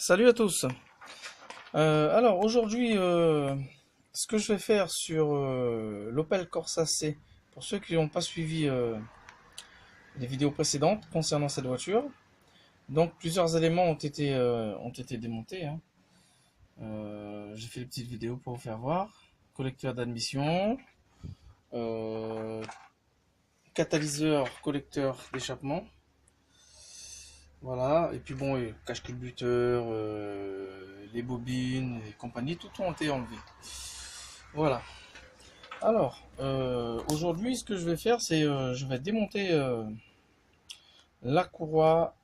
Salut à tous. Alors aujourd'hui, ce que je vais faire sur l'Opel Corsa C, pour ceux qui n'ont pas suivi les vidéos précédentes concernant cette voiture, donc plusieurs éléments ont été démontés, hein. J'ai fait des petites vidéos pour vous faire voir. Collecteur d'admission, euh, catalyseur, collecteur d'échappement. Voilà, et puis bon, cache-culbuteur, les bobines et compagnie, tout ont été enlevé. Voilà. Alors, aujourd'hui, ce que je vais faire, c'est je vais démonter la courroie,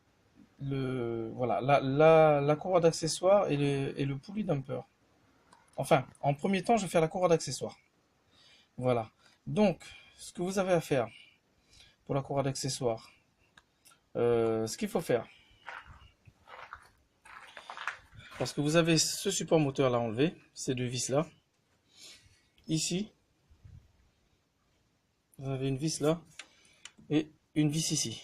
voilà, la courroie d'accessoires et le poulie dumper. Enfin, en premier temps, je vais faire la courroie d'accessoires. Voilà. Donc, ce que vous avez à faire pour la courroie d'accessoires, ce qu'il faut faire, parce que vous avez ce support moteur là enlevé, ces deux vis là. Ici, vous avez une vis là et une vis ici.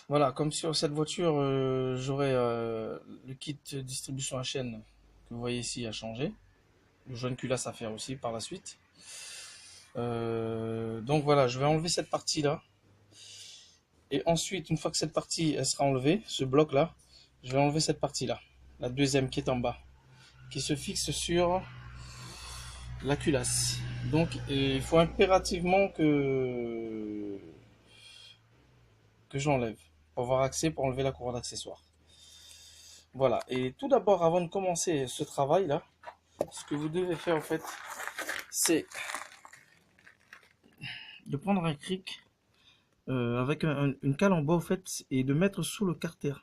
Voilà, comme sur cette voiture, j'aurai le kit distribution à chaîne que vous voyez ici à changer. Le jaune culasse à faire aussi par la suite. Donc voilà, je vais enlever cette partie là. Et ensuite, une fois que cette partie elle sera enlevée, ce bloc là, je vais enlever cette partie là. La deuxième qui est en bas. Qui se fixe sur la culasse. Donc il faut impérativement que j'enlève. Pour avoir accès pour enlever la courroie d'accessoires. Voilà, et tout d'abord, avant de commencer ce travail-là, ce que vous devez faire en fait, c'est de prendre un cric avec une cale en bas en fait et de mettre sous le carter.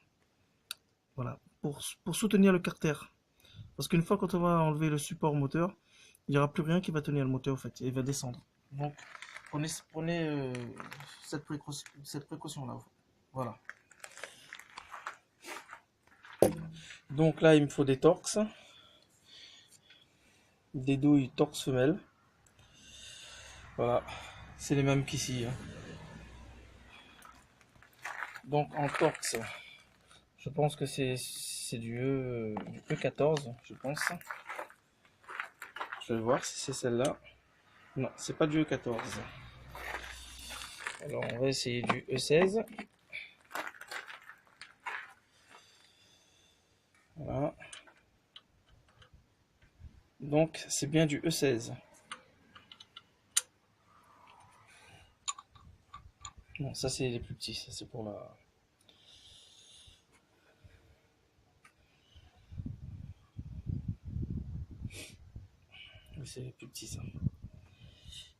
Voilà, pour soutenir le carter. Parce qu'une fois quand on va enlever le support moteur, il n'y aura plus rien qui va tenir le moteur en fait, et il va descendre. Donc prenez cette précaution-là. Voilà. Donc là, il me faut des torx, des douilles torx femelles. Voilà, c'est les mêmes qu'ici, hein. Donc en torx, je pense que c'est du E14, je pense. Je vais voir si c'est celle-là. Non, c'est pas du E14. Alors on va essayer du E16. Voilà. Donc c'est bien du E16. Non, ça c'est les plus petits, ça c'est pour la... Oui, c'est les plus petits ça.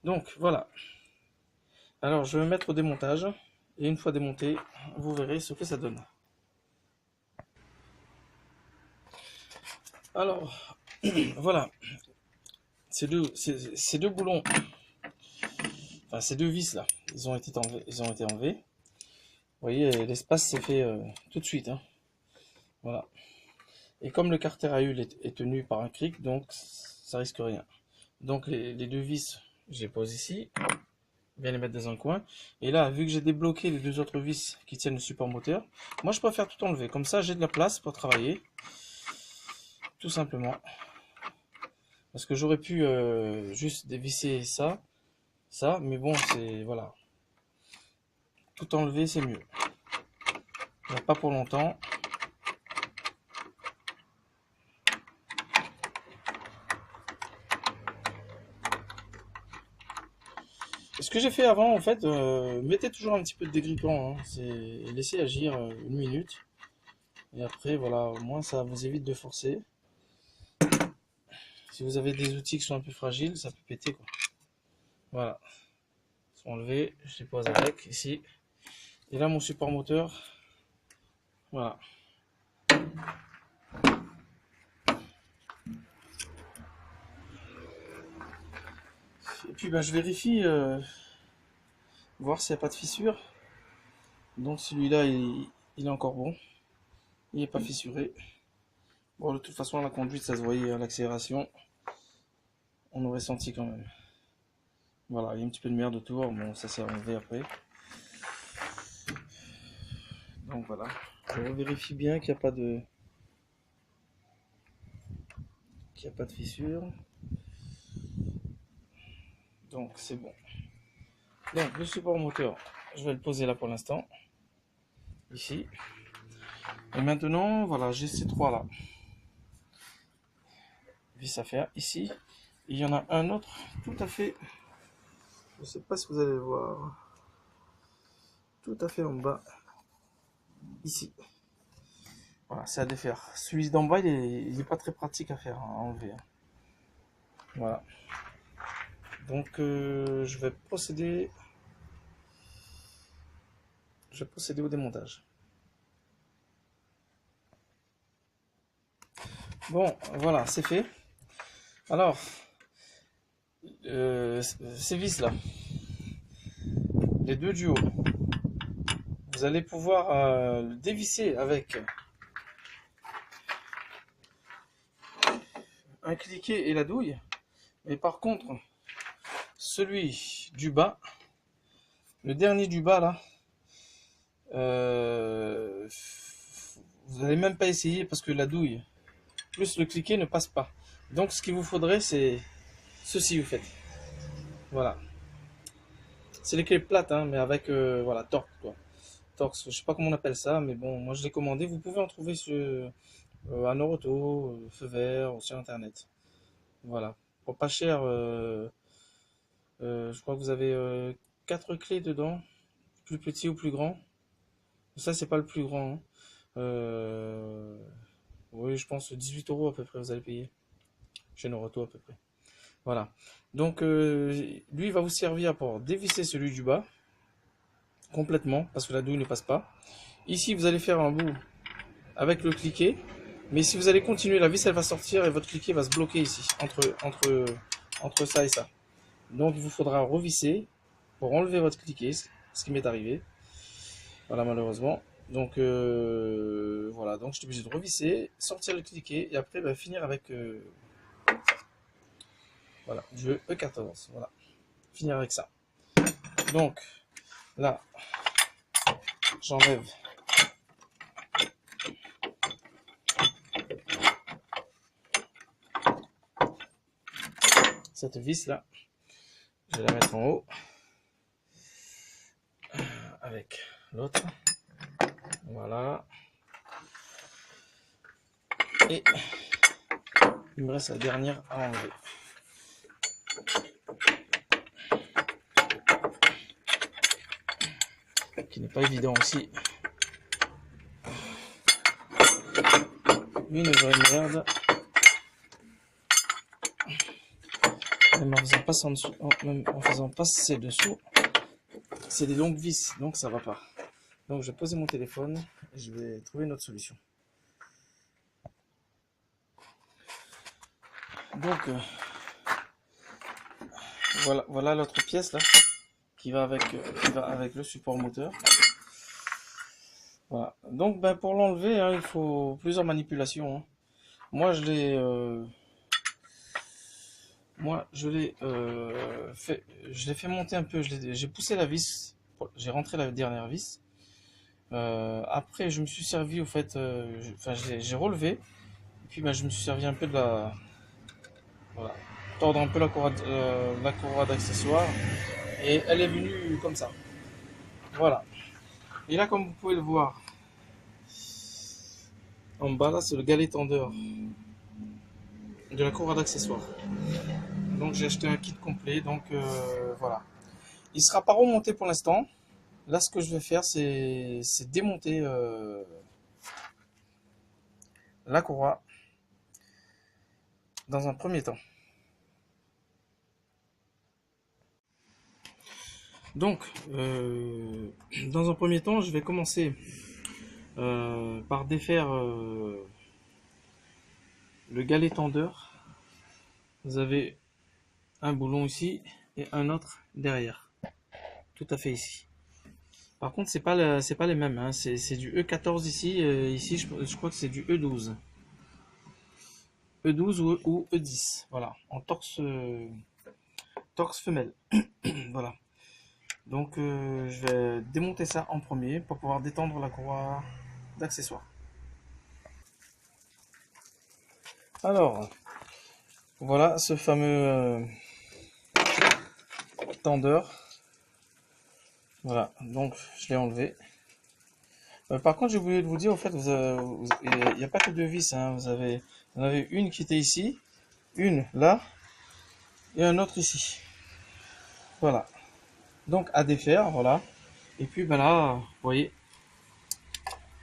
Donc voilà. Alors je vais mettre au démontage. Et une fois démonté, vous verrez ce que ça donne. Alors, voilà. Ces deux boulons, enfin ces deux vis là, ils ont été enlevés. Vous voyez, l'espace s'est fait tout de suite, hein. Voilà. Et comme le carter à huile est tenu par un cric, donc ça risque rien. Donc les deux vis, je les pose ici, bien les mettre dans un coin. Et là, vu que j'ai débloqué les deux autres vis qui tiennent le support moteur, moi je préfère tout enlever. Comme ça, j'ai de la place pour travailler, tout simplement. Parce que j'aurais pu juste dévisser ça, mais bon, c'est voilà. Tout enlever, c'est mieux. Mais pas pour longtemps. Ce que j'ai fait avant, en fait, mettez toujours un petit peu de dégrippant, hein. C'est laissez agir une minute. Et après, voilà, au moins ça vous évite de forcer. Si vous avez des outils qui sont un peu fragiles, ça peut péter, quoi. Voilà. Ils sont enlevés, je les pose avec ici. Et là, mon support moteur, voilà. Et puis, je vérifie, voir s'il n'y a pas de fissure. Donc celui-là, il est encore bon. Il n'est pas fissuré. Bon, de toute façon, la conduite, ça se voyait à l'accélération. On aurait senti quand même. Voilà, il y a un petit peu de merde autour. Bon, ça s'est enlevé après. Donc voilà, je vérifie bien qu'il n'y a pas de fissure. Donc c'est bon. Donc le support moteur, je vais le poser là pour l'instant, ici. Et maintenant, voilà, j'ai ces trois là. Vis à faire ici. Il y en a un autre tout à fait, je ne sais pas si vous allez le voir, tout à fait en bas, ici. Voilà, c'est à défaire. Celui d'en bas, il est pas très pratique à faire, à enlever. Voilà. Donc je vais procéder au démontage. Bon, voilà, c'est fait. Alors, ces vis là, les deux du haut, vous allez pouvoir le dévisser avec un cliquet et la douille. Mais par contre, celui du bas, le dernier du bas là, vous n'allez même pas essayer parce que la douille plus le cliquet ne passe pas. Donc ce qu'il vous faudrait, c'est ceci, vous faites. Voilà. C'est les clés plates, hein, mais avec voilà, torque quoi. Torx, je sais pas comment on appelle ça, mais bon, moi je l'ai commandé. Vous pouvez en trouver sur à Noroto, Feu Vert, sur internet. Voilà. Pour pas cher, je crois que vous avez 4 clés dedans, plus petit ou plus grand. Ça, c'est pas le plus grand, hein. Oui, je pense 18 € à peu près, vous allez payer. Chez Noroto à peu près. Voilà. Donc, lui, il va vous servir pour dévisser celui du bas, complètement, parce que la douille ne passe pas. Ici, vous allez faire un bout avec le cliquet. Mais si vous allez continuer, la vis, elle va sortir et votre cliquet va se bloquer ici, entre ça et ça. Donc, il vous faudra revisser pour enlever votre cliquet, ce qui m'est arrivé. Voilà, malheureusement. Donc, voilà. Donc, je suis obligé de revisser, sortir le cliquet et après, finir avec voilà, du E14. Voilà. Finir avec ça. Donc, là, j'enlève cette vis là. Je vais la mettre en haut avec l'autre. Voilà. Et il me reste la dernière à enlever. Qui n'est pas évident aussi. Une vraie merde. Même en faisant passer dessous, c'est des longues vis, donc ça va pas. Donc je vais poser mon téléphone et je vais trouver une autre solution. Donc voilà l'autre pièce là qui va avec le support moteur. Voilà. Donc pour l'enlever, hein, il faut plusieurs manipulations, hein. Moi je l'ai fait monter un peu. J'ai poussé la vis, j'ai rentré la dernière vis. Après, je me suis servi au fait, j'ai relevé. Et puis, je me suis servi un peu de voilà, tordre un peu la courroie d'accessoire. Et elle est venue comme ça. Voilà. Et là, comme vous pouvez le voir, en bas là, c'est le galet tendeur de la courroie d'accessoire. Donc, j'ai acheté un kit complet. Donc, voilà. Il sera pas remonté pour l'instant. Là, ce que je vais faire, c'est démonter la courroie dans un premier temps. Donc, dans un premier temps, je vais commencer par défaire le galet tendeur. Vous avez un boulon ici et un autre derrière, tout à fait ici. Par contre, c'est pas les mêmes, hein. C'est du E14 ici. Ici, je crois que c'est du E12. E12 ou E10. Voilà, en torse femelle. Voilà. Donc je vais démonter ça en premier pour pouvoir détendre la courroie d'accessoires. Alors, voilà ce fameux tendeur. Voilà, donc je l'ai enlevé. Par contre, j'ai oublié de vous dire, au fait, il n'y a pas que deux vis, hein. Vous en avez une qui était ici, une là, et un autre ici. Voilà. Donc à défaire, voilà. Et puis ben là, vous voyez,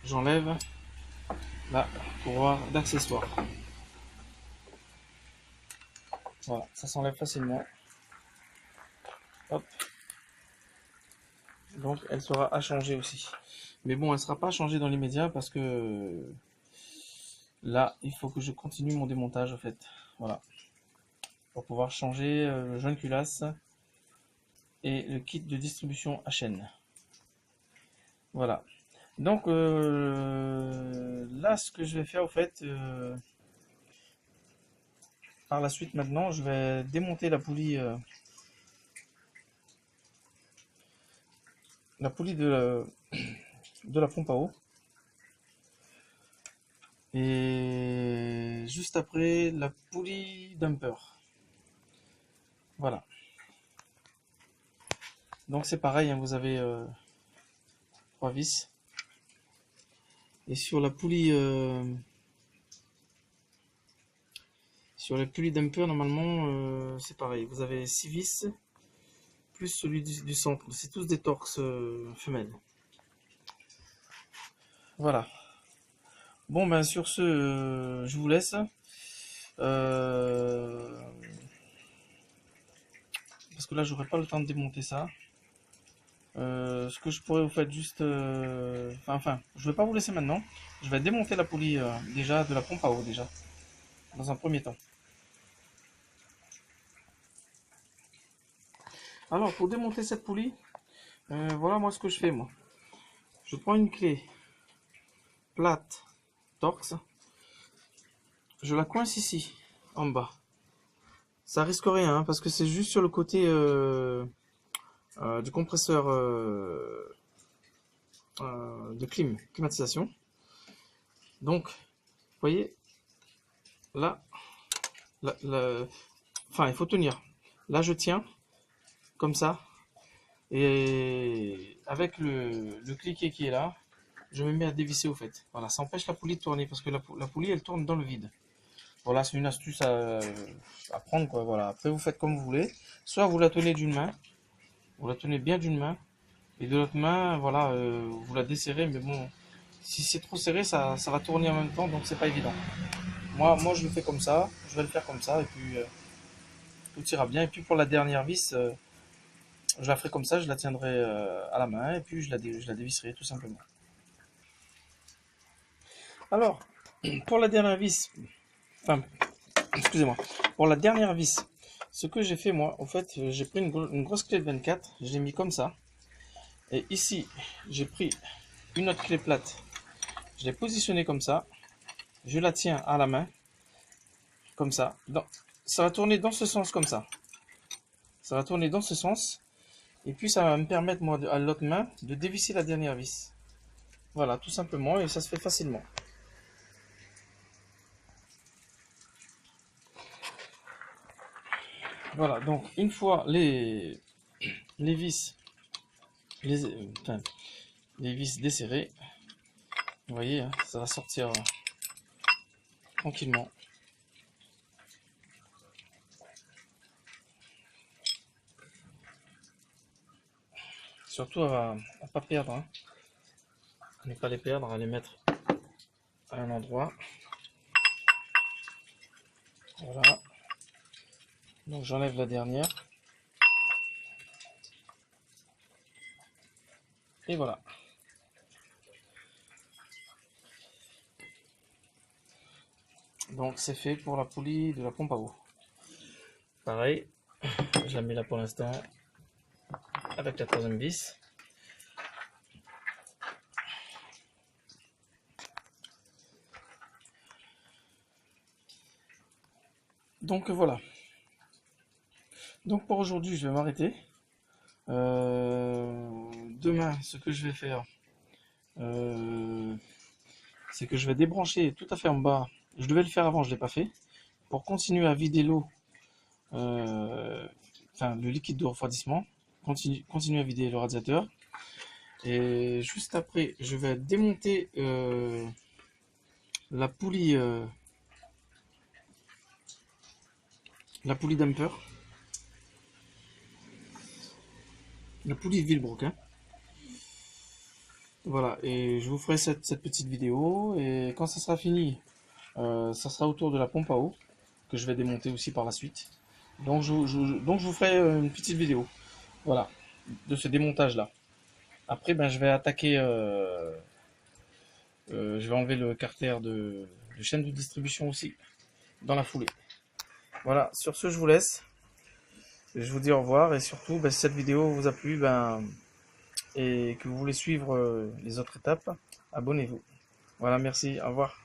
j'enlève la courroie d'accessoires. Voilà, ça s'enlève facilement. Hop. Donc elle sera à changer aussi. Mais bon, elle ne sera pas changée dans l'immédiat parce que là, il faut que je continue mon démontage en fait. Voilà. Pour pouvoir changer le joint de culasse et le kit de distribution HN. Voilà. Donc là, ce que je vais faire, au fait, par la suite maintenant, je vais démonter la poulie de la pompe à eau. Et juste après, la poulie dumper. Voilà. Donc c'est pareil, hein, vous avez 3 vis. Et sur la poulie dumper, normalement, c'est pareil. Vous avez 6 vis, plus celui du centre. C'est tous des torx femelles. Voilà. Bon, ben sur ce, je vous laisse. Parce que là, j'aurai pas le temps de démonter ça. Ce que je pourrais vous faire juste... enfin, je vais pas vous laisser maintenant. Je vais démonter la poulie déjà de la pompe à eau déjà, dans un premier temps. Alors, pour démonter cette poulie, voilà moi ce que je fais moi. Je prends une clé plate Torx, je la coince ici, en bas. Ça risque rien, hein, parce que c'est juste sur le côté du compresseur de climatisation. Donc, vous voyez, là, enfin, il faut tenir. Là, je tiens, comme ça, et avec le cliquet qui est là, je me mets à dévisser au fait. Voilà, ça empêche la poulie de tourner, parce que la poulie, elle tourne dans le vide. Voilà, c'est une astuce à prendre, quoi. Voilà. Après, vous faites comme vous voulez. Soit vous la tenez d'une main, vous la tenez bien d'une main, et de l'autre main, voilà, vous la desserrez, mais bon, si c'est trop serré, ça va tourner en même temps, donc c'est pas évident. Moi, je le fais comme ça, je vais le faire comme ça, et puis tout ira bien. Et puis pour la dernière vis, je la ferai comme ça, je la tiendrai à la main, et puis je la dévisserai tout simplement. Alors, pour la dernière vis, enfin, excusez-moi, pour la dernière vis, ce que j'ai fait moi, en fait, j'ai pris une grosse clé de 24, je l'ai mis comme ça, et ici, j'ai pris une autre clé plate, je l'ai positionnée comme ça, je la tiens à la main, comme ça. Ça va tourner dans ce sens comme ça. Ça va tourner dans ce sens. Et puis ça va me permettre, moi, à l'autre main, de dévisser la dernière vis. Voilà, tout simplement, et ça se fait facilement. Voilà, donc une fois les vis, enfin, les vis desserrées, vous voyez, hein, ça va sortir tranquillement. Surtout à pas perdre, hein. À ne pas les perdre, à les mettre à un endroit. Voilà. Donc j'enlève la dernière. Et voilà. Donc c'est fait pour la poulie de la pompe à eau. Pareil, je la mets là pour l'instant avec la troisième vis. Donc voilà. Donc pour aujourd'hui, je vais m'arrêter. Demain, ce que je vais faire, c'est que je vais débrancher tout à fait en bas. Je devais le faire avant, je ne l'ai pas fait. Pour continuer à vider l'eau, enfin le liquide de refroidissement, continuer à vider le radiateur. Et juste après, je vais démonter la poulie damper, la poulie Villebrook, hein. Voilà, et je vous ferai cette petite vidéo. Et quand ça sera fini, ça sera autour de la pompe à eau que je vais démonter aussi par la suite. Donc je vous ferai une petite vidéo, voilà, de ce démontage là. Après, ben, je vais attaquer, je vais enlever le carter de chaîne de distribution aussi dans la foulée. Voilà, sur ce, je vous laisse. Je vous dis au revoir et surtout, ben, si cette vidéo vous a plu, ben, et que vous voulez suivre les autres étapes, abonnez-vous. Voilà, merci, au revoir.